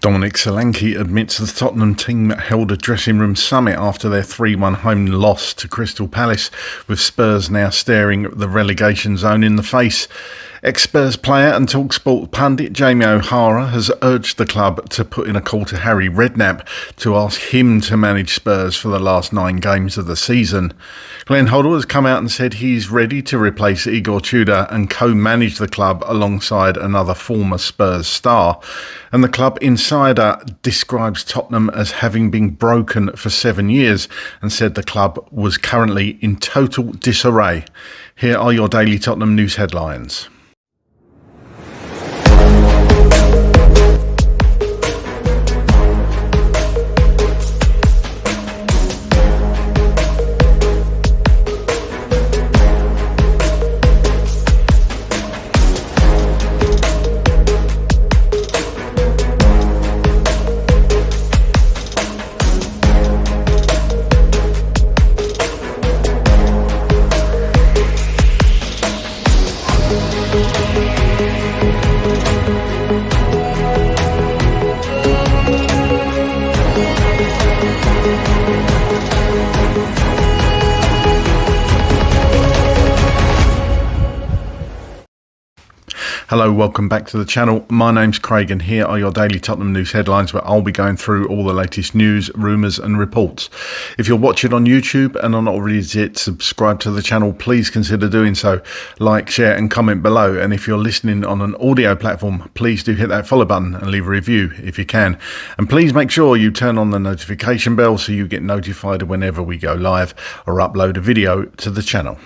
Solanke admits the Tottenham team held a dressing room summit after their 3-1 home loss to Crystal Palace, with Spurs now staring the relegation zone in the face. Ex-Spurs player and TalkSport pundit Jamie O'Hara has urged the club to put in a call to Harry Redknapp to ask him to manage Spurs for the last 9 games of the season. Hoddle has come out and said he's ready to replace Igor Tudor and co-manage the club alongside another former Spurs star. And the club insider describes Tottenham as having been broken for 7 years and said the club was currently in total disarray. Here are your daily Tottenham news headlines. Hello, welcome back to the channel. My name's Craig and here are your daily Tottenham news headlines where I'll be going through all the latest news, rumours and reports. If you're watching on YouTube and are not already yet subscribed to the channel, please consider doing so. Like, share and comment below. And if you're listening on an audio platform, please do hit that follow button and leave a review if you can. And please make sure you turn on the notification bell so you get notified whenever we go live or upload a video to the channel.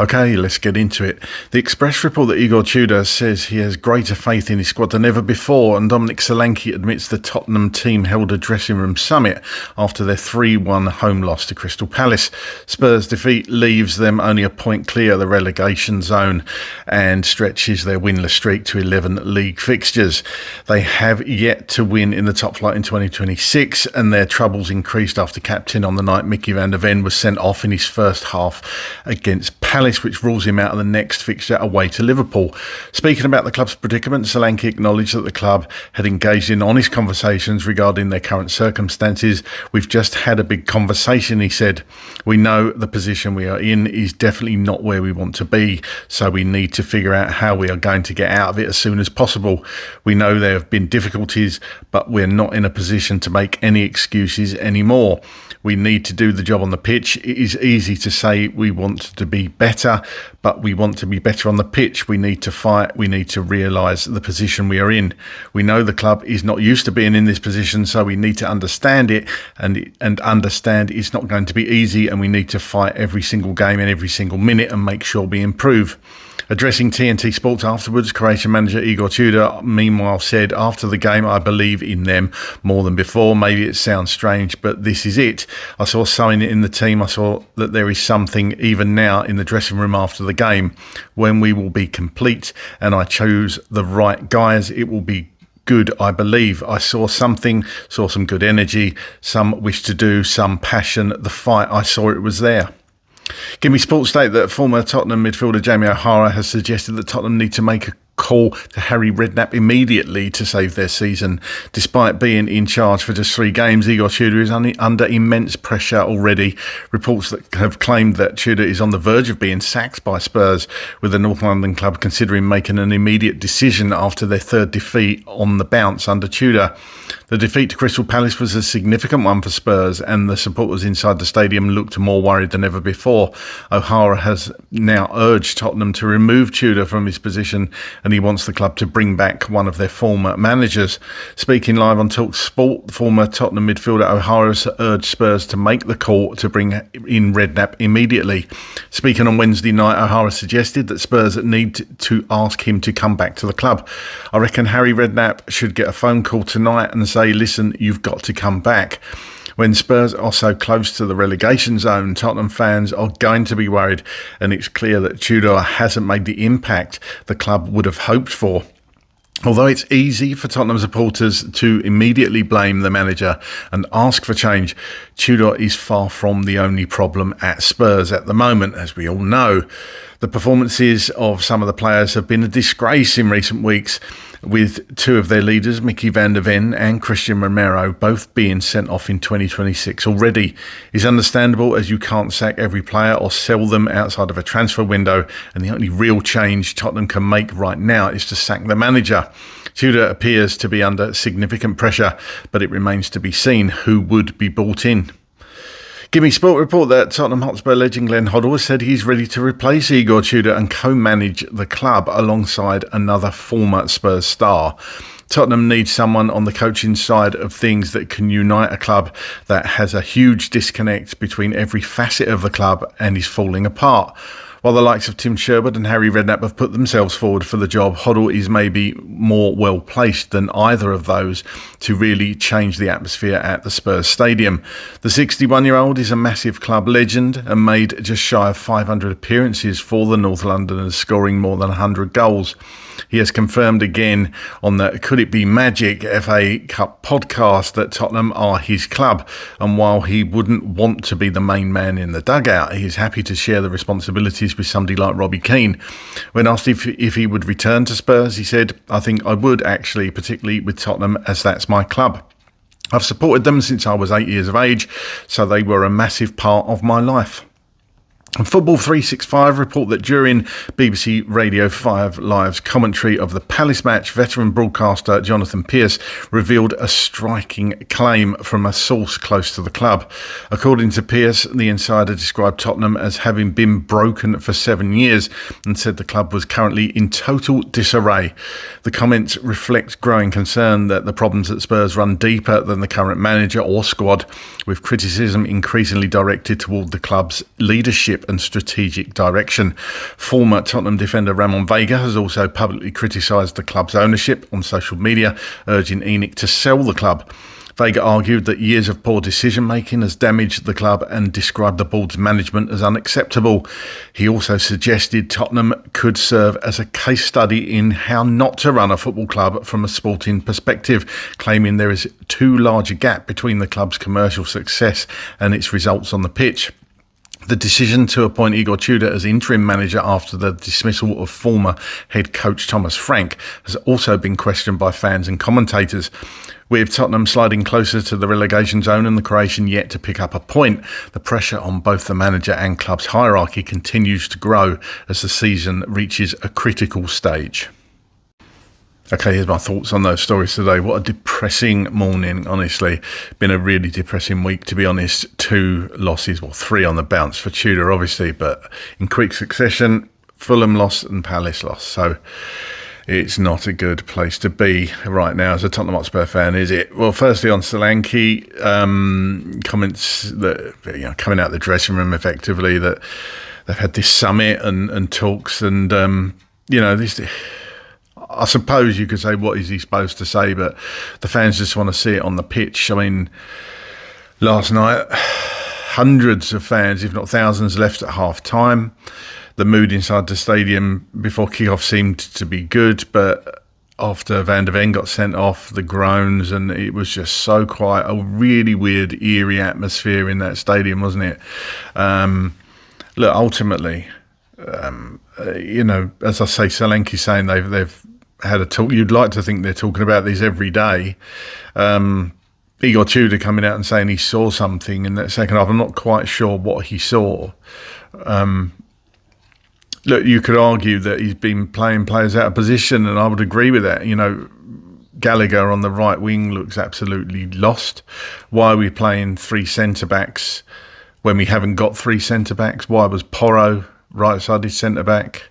Okay, let's get into it. The Express report that Igor Tudor says he has greater faith in his squad than ever before, and Solanke admits the Tottenham team held a dressing room summit after their 3-1 home loss to Crystal Palace. Spurs' defeat leaves them only a point clear of the relegation zone and stretches their winless streak to 11 league fixtures. They have yet to win in the top flight in 2026, and their troubles increased after captain on the night Mickey van der Ven was sent off in his first half against Palace, which rules him out of the next fixture away to Liverpool. Speaking about the club's predicament, Solanke acknowledged that the club had engaged in honest conversations regarding their current circumstances. We've just had a big conversation, he said. We know the position we are in is definitely not where we want to be, so we need to figure out how we are going to get out of it as soon as possible. We know there have been difficulties, but we're not in a position to make any excuses anymore. We need to do the job on the pitch. It is easy to say we want to be better, but we want to be better on the pitch. We need to fight. We need to realise the position we are in. We know the club is not used to being in this position, so we need to understand it and understand it's not going to be easy, and we need to fight every single game and every single minute and make sure we improve. Addressing TNT Sports afterwards, Croatian manager Igor Tudor meanwhile said, after the game, I believe in them more than before. Maybe it sounds strange, but this is it. I saw something in the team. I saw that there is something even now in the dressing room after the game. When we will be complete and I chose the right guys, it will be good, I believe. I saw some good energy, some wish to do, some passion. The fight, I saw it was there. Give Me Sports state that former Tottenham midfielder Jamie O'Hara has suggested that Tottenham need to make a call to Harry Redknapp immediately to save their season. Despite being in charge for just 3 games, Igor Tudor is under immense pressure already. Reports that have claimed that Tudor is on the verge of being sacked by Spurs, with the North London club considering making an immediate decision after their 3rd defeat on the bounce under Tudor. The defeat to Crystal Palace was a significant one for Spurs, and the supporters inside the stadium looked more worried than ever before. O'Hara has now urged Tottenham to remove Tudor from his position, and he wants the club to bring back one of their former managers. Speaking live on TalkSport, former Tottenham midfielder O'Hara has urged Spurs to make the call to bring in Redknapp immediately. Speaking on Wednesday night, O'Hara suggested that Spurs need to ask him to come back to the club. I reckon Harry Redknapp should get a phone call tonight and say, listen, you've got to come back. When Spurs are so close to the relegation zone, Tottenham fans are going to be worried, and it's clear that Tudor hasn't made the impact the club would have hoped for. Although it's easy for Tottenham supporters to immediately blame the manager and ask for change, Tudor is far from the only problem at Spurs at the moment, as we all know. The performances of some of the players have been a disgrace in recent weeks, with two of their leaders, Mickey van der Ven and Christian Romero, both being sent off in 2026 already. It's understandable, as you can't sack every player or sell them outside of a transfer window, and the only real change Tottenham can make right now is to sack the manager. Tudor appears to be under significant pressure, but it remains to be seen who would be brought in. Gimme Sport report that Tottenham Hotspur legend Glenn Hoddle has said he's ready to replace Igor Tudor and co-manage the club alongside another former Spurs star. Tottenham needs someone on the coaching side of things that can unite a club that has a huge disconnect between every facet of the club and is falling apart. While the likes of Tim Sherwood and Harry Redknapp have put themselves forward for the job, Hoddle is maybe more well placed than either of those to really change the atmosphere at the Spurs stadium. The 61-year-old is a massive club legend and made just shy of 500 appearances for the North Londoners, scoring more than 100 goals. He has confirmed again on the Could It Be Magic FA Cup podcast that Tottenham are his club, and while he wouldn't want to be the main man in the dugout, he is happy to share the responsibilities with somebody like Robbie Keane. When asked if he would return to Spurs, he said, "I think I would actually, particularly with Tottenham, as that's my club. I've supported them since I was 8 years of age, so they were a massive part of my life." And Football 365 report that during BBC Radio 5 Live's commentary of the Palace match, veteran broadcaster Jonathan Pearce revealed a striking claim from a source close to the club. According to Pearce, the insider described Tottenham as having been broken for 7 years and said the club was currently in total disarray. The comments reflect growing concern that the problems at Spurs run deeper than the current manager or squad, with criticism increasingly directed toward the club's leadership and strategic direction. Former Tottenham defender Ramon Vega has also publicly criticised the club's ownership on social media, urging ENIC to sell the club. Vega argued that years of poor decision-making has damaged the club and described the board's management as unacceptable. He also suggested Tottenham could serve as a case study in how not to run a football club from a sporting perspective, claiming there is too large a gap between the club's commercial success and its results on the pitch. The decision to appoint Igor Tudor as interim manager after the dismissal of former head coach Thomas Frank has also been questioned by fans and commentators. With Tottenham sliding closer to the relegation zone and the Croatian yet to pick up a point, the pressure on both the manager and club's hierarchy continues to grow as the season reaches a critical stage. Okay, here's my thoughts on those stories today. What a depressing morning, honestly. Been a really depressing week, to be honest. 2 losses, well, 3 on the bounce for Tudor, obviously, but in quick succession, Fulham lost and Palace lost. So it's not a good place to be right now as a Tottenham Hotspur fan, is it? Well, firstly on Solanke, comments that, coming out of the dressing room effectively, that they've had this summit and talks and, this... I suppose you could say, what is he supposed to say? But the fans just want to see it on the pitch. I mean, last night, hundreds of fans, if not thousands, left at half-time. The mood inside the stadium before kick-off seemed to be good, but after Van der Ven got sent off, the groans, and it was just so quiet. A really weird, eerie atmosphere in that stadium, wasn't it? Look, ultimately, as I say, Solanke saying they've had a talk. You'd like to think they're talking about these every day. Igor Tudor coming out and saying he saw something in that second half. I'm not quite sure what he saw. Look, you could argue that he's been playing players out of position, and I would agree with that. Gallagher on the right wing looks absolutely lost. Why are we playing 3 centre-backs when we haven't got 3 centre-backs? Why was Porro right-sided centre-back?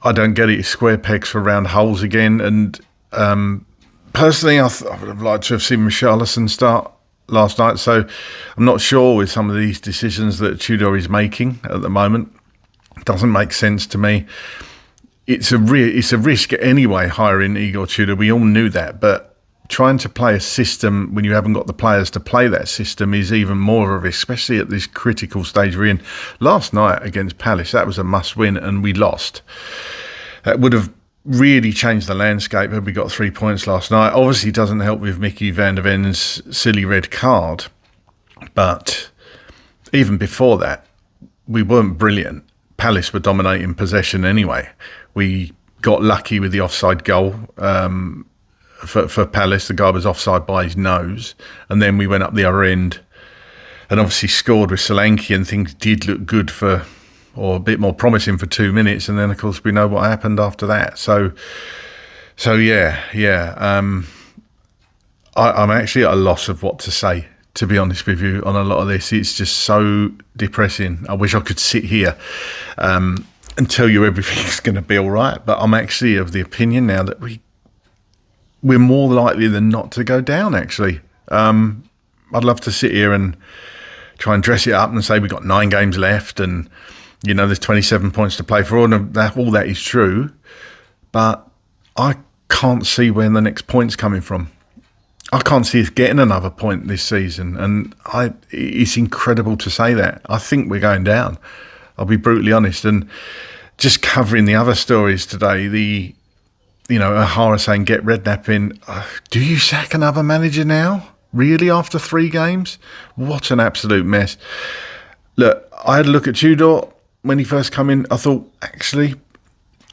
I don't get it. Square pegs for round holes again. And personally, I would have liked to have seen Richarlison start last night. So I'm not sure with some of these decisions that Tudor is making at the moment. It doesn't make sense to me. It's a risk anyway, hiring Igor Tudor. We all knew that. But trying to play a system when you haven't got the players to play that system is even more of a risk, especially at this critical stage we're in. Last night against Palace, that was a must-win, and we lost. That would have really changed the landscape had we got 3 points last night. Obviously, it doesn't help with Mickey van der Ven's silly red card, but even before that, we weren't brilliant. Palace were dominating possession anyway. We got lucky with the offside goal for Palace. The guy was offside by his nose, and then we went up the other end and obviously scored with Solanke, and things did look good or a bit more promising for 2 minutes, and then of course we know what happened after that. So I'm actually at a loss of what to say, to be honest with you, on a lot of this. It's just so depressing. I wish I could sit here and tell you everything's going to be all right, but I'm actually of the opinion now that we're more likely than not to go down, actually. I'd love to sit here and try and dress it up and say we've got 9 games left and, there's 27 points to play for. All that is true, but I can't see where the next point's coming from. I can't see us getting another point this season, and it's incredible to say that. I think we're going down. I'll be brutally honest. And just covering the other stories today, O'Hara saying get Redknapp in. Do you sack another manager now? Really, after 3 games? What an absolute mess. Look, I had a look at Tudor when he first came in. I thought, actually,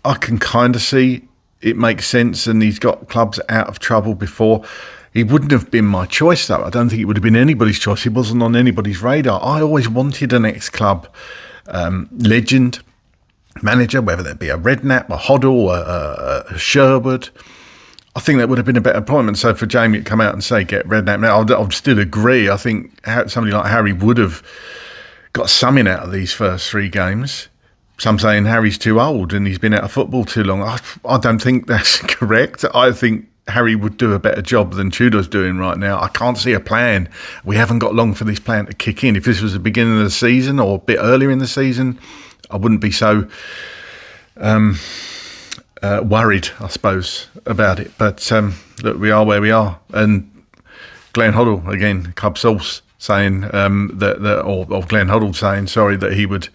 I can kind of see it makes sense, and he's got clubs out of trouble before. He wouldn't have been my choice, though. I don't think it would have been anybody's choice. He wasn't on anybody's radar. I always wanted an ex-club legend manager, whether that be a Redknapp, a Hoddle, a Sherwood. I think that would have been a better appointment. So for Jamie to come out and say, get Redknapp now, I'd still agree. I think somebody like Harry would have got something out of these first 3 games. Some saying Harry's too old and he's been out of football too long. I don't think that's correct. I think Harry would do a better job than Tudor's doing right now. I can't see a plan. We haven't got long for this plan to kick in. If this was the beginning of the season or a bit earlier in the season, I wouldn't be so worried, I suppose, about it. But look, we are where we are. And Glenn Hoddle, again, club source, saying or Glenn Hoddle saying, that he would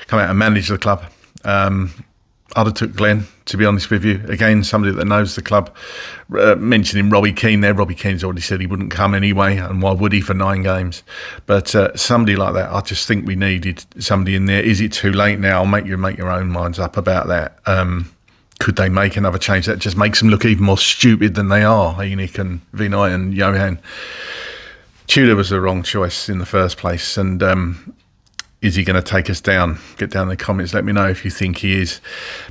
come out and manage the club. I'd have took Glenn, to be honest with you. Again, somebody that knows the club. Mentioning Robbie Keane there. Robbie Keane's already said he wouldn't come anyway, and why would he for 9 games? But somebody like that, I just think we needed somebody in there. Is it too late now? Make your own minds up about that. Could they make another change that just makes them look even more stupid than they are? Enoch and Vinay and Johan. Tudor was the wrong choice in the first place, and is he going to take us down? Get down in the comments, let me know if you think he is.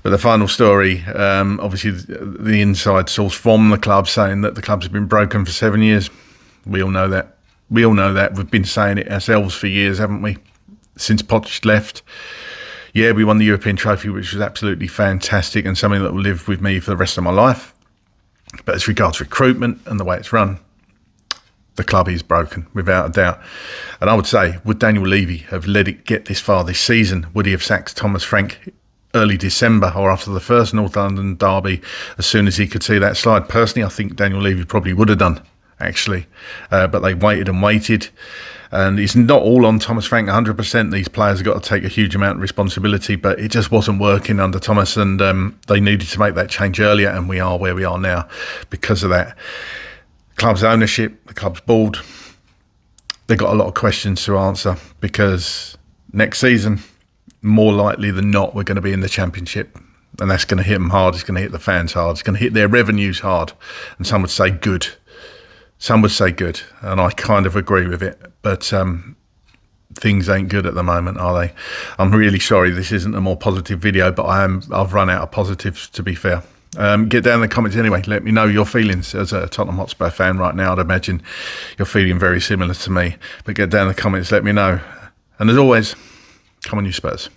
But the final story, obviously the inside source from the club saying that the clubs have been broken for 7 years. We all know that. We've been saying it ourselves for years, haven't we? Since Poch left. Yeah, we won the European trophy, which was absolutely fantastic and something that will live with me for the rest of my life. But as regards recruitment and the way it's run, the club is broken, without a doubt. And I would say, would Daniel Levy have let it get this far this season? Would he have sacked Thomas Frank early December or after the first North London derby as soon as he could see that slide? Personally, I think Daniel Levy probably would have done, actually. But they waited and waited. And it's not all on Thomas Frank 100%. These players have got to take a huge amount of responsibility, but it just wasn't working under Thomas, and they needed to make that change earlier, and we are where we are now because of that. Club's ownership, the club's board, they've got a lot of questions to answer, because next season, more likely than not, we're going to be in the Championship, and that's going to hit them hard. It's going to hit the fans hard. It's going to hit their revenues hard, and some would say good. Some would say good, and I kind of agree with it, but things ain't good at the moment, are they? I'm really sorry this isn't a more positive video, but I've run out of positives, to be fair. Get down in the comments anyway. Let me know your feelings as a Tottenham Hotspur fan right now. I'd imagine you're feeling very similar to me, but get down in the comments, let me know. And as always, come on you Spurs.